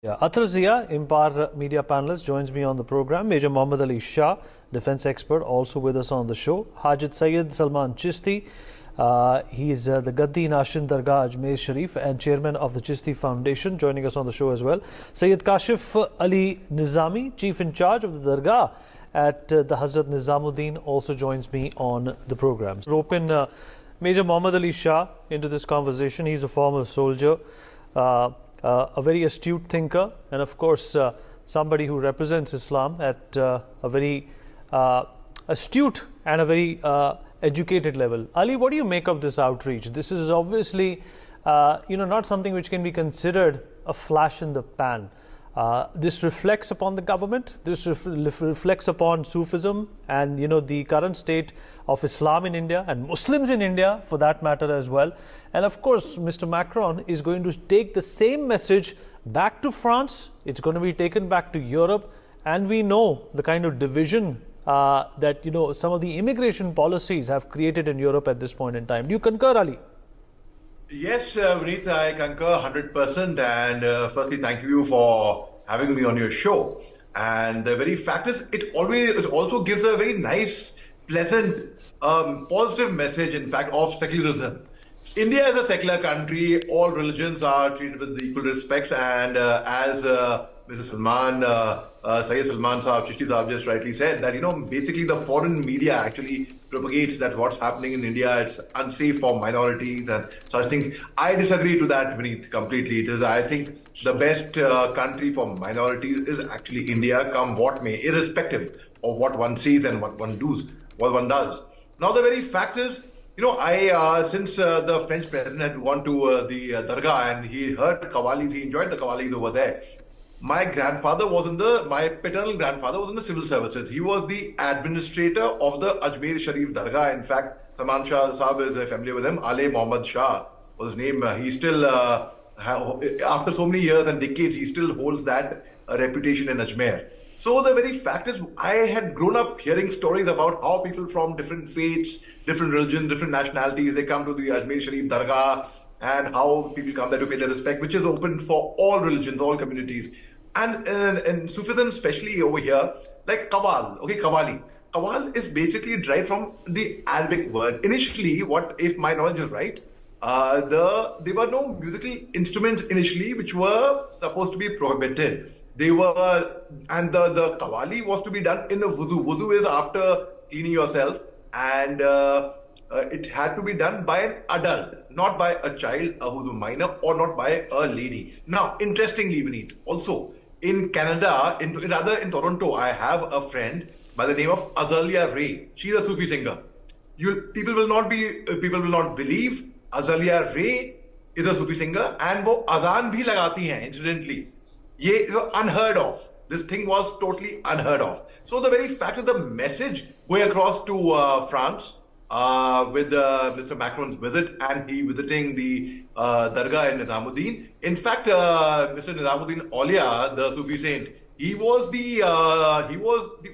Yeah, Athar Zia, Impar media panelist, joins me on the program. Major Mohammed Ali Shah, defense expert, also with us on the show. Hajat Sayyid Salman Chishti, he is the Gaddi Nashin Dargah Ajmer Sharif and chairman of the Chishti Foundation, joining us on the show as well. Sayyid Kashif Ali Nizami, chief in charge of the Dargah at the Hazrat Nizamuddin, also joins me on the program. Rope in Major Mohammed Ali Shah into this conversation. He's a former soldier. A very astute thinker, and of course somebody who represents Islam at a very astute and a very educated level. Ali, what do you make of this outreach? This is obviously not something which can be considered a flash in the pan. This reflects upon the government, this reflects upon Sufism and the current state of Islam in India and Muslims in India for that matter as well. And of course, Mr. Macron is going to take the same message back to France. It's going to be taken back to Europe. And we know the kind of division that some of the immigration policies have created in Europe at this point in time. Do you concur, Ali? Yes, Vineet, I concur 100%. And firstly, thank you for having me on your show. And the very fact is, it also gives a very nice, pleasant, positive message, in fact, of secularism. India is a secular country. All religions are treated with equal respect. And as Mr. Syed Salman Saab, Chishti Saab just rightly said, that, basically the foreign media actually propagates that what's happening in India, it's unsafe for minorities and such things. I disagree to that, Vineet, completely. I think the best country for minorities is actually India, come what may, irrespective of what one sees and what one does. Now, the very fact is, since the French president had gone to the Dargah and he heard Qawwalis, he enjoyed the Qawwalis over there. My paternal grandfather was in the civil services. He was the administrator of the Ajmer Sharif Dargah. In fact, Salman Shah Saab is familiar with him. Maj Mohd Ali Shah was his name. He still, after so many years and decades, he still holds that reputation in Ajmer. So the very fact is, I had grown up hearing stories about how people from different faiths, different religions, different nationalities, they come to the Ajmer Sharif Dargah, and how people come there to pay their respect, which is open for all religions, all communities. And in Sufism, especially over here, like Qawwali. Qawwal is basically derived from the Arabic word. Initially, if my knowledge is right, there were no musical instruments initially which were supposed to be prohibited. The Qawwali was to be done in a wuzu. Wuzu is after cleaning yourself, and it had to be done by an adult, not by a child who's a minor, or not by a lady. Now, interestingly, Vineet, also in Canada, in Toronto, I have a friend by the name of Azalea Ray. She's a Sufi singer. People will not believe Azalea Ray is a Sufi singer, and wo Azaan bhi lagati hain, incidentally. Ye is unheard of. This thing was totally unheard of. So the very fact of the message going across to France with Mr. Macron's visit, and he visiting the Dargah in Nizamuddin. In fact, Mr. Nizamuddin Aulia, the Sufi saint, he was the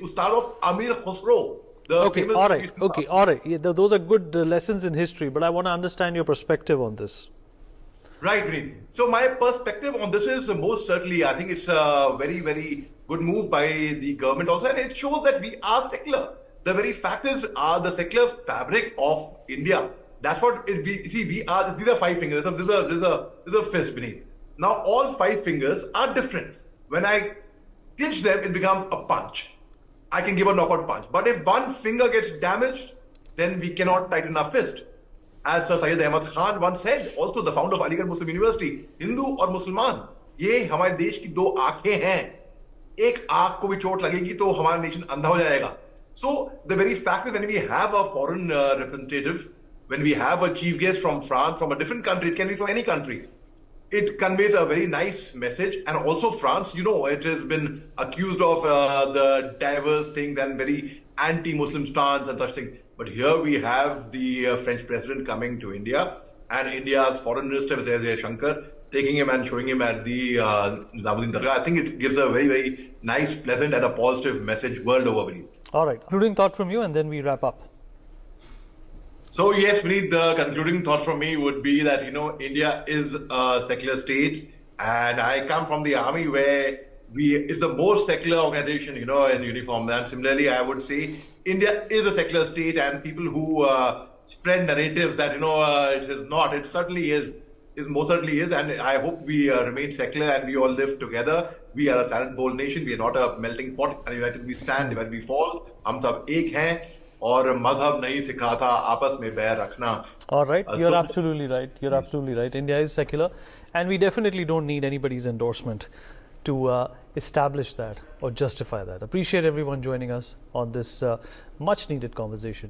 Ustad of Amir Khosrow. All right. Yeah, those are good lessons in history, but I want to understand your perspective on this. Right, Vineet. So my perspective on this is most certainly, I think it's a very, very good move by the government also, and it shows that we are secular. The very fact is, the secular fabric of India. That's what we are. These are five fingers. There's a fist beneath. Now all five fingers are different. When I clinch them, it becomes a punch. I can give a knockout punch. But if one finger gets damaged, then we cannot tighten our fist. As Sir Syed Ahmad Khan once said, also the founder of Aligarh Muslim University, Hindu और मुसलमान, ये हमारे देश की दो आंखें हैं. एक आंख को भी चोट लगेगी तो हमारा नेशन अंधा हो जाएगा. So the very fact that when we have a foreign representative, when we have a chief guest from France, from a different country, it can be from any country, it conveys a very nice message. And also France, it has been accused of the diverse things and very anti-Muslim stance and such things. But here we have the French president coming to India, and India's foreign minister, Mr. Azalea Shankar, taking him and showing him at the Nizamuddin Dargah. I think it gives a very, very nice, pleasant and a positive message world over. All right. Concluding thought from you, and then we wrap up. So yes, Vineet, the concluding thought from me would be that, India is a secular state. And I come from the army where it's the most secular organization, in uniform. And similarly, I would say India is a secular state, and people who spread narratives that, it is not, it certainly is most certainly is. And I hope we remain secular and we all live together. We are a silent bold nation. We are not a melting pot. And united we stand, divided we fall. हम सब एक हैं और मजहब नहीं सिखाता आपस में बैर रखना. All right, you're absolutely right. You're absolutely right. India is secular, and we definitely don't need anybody's endorsement to establish that or justify that. Appreciate everyone joining us on this much needed conversation.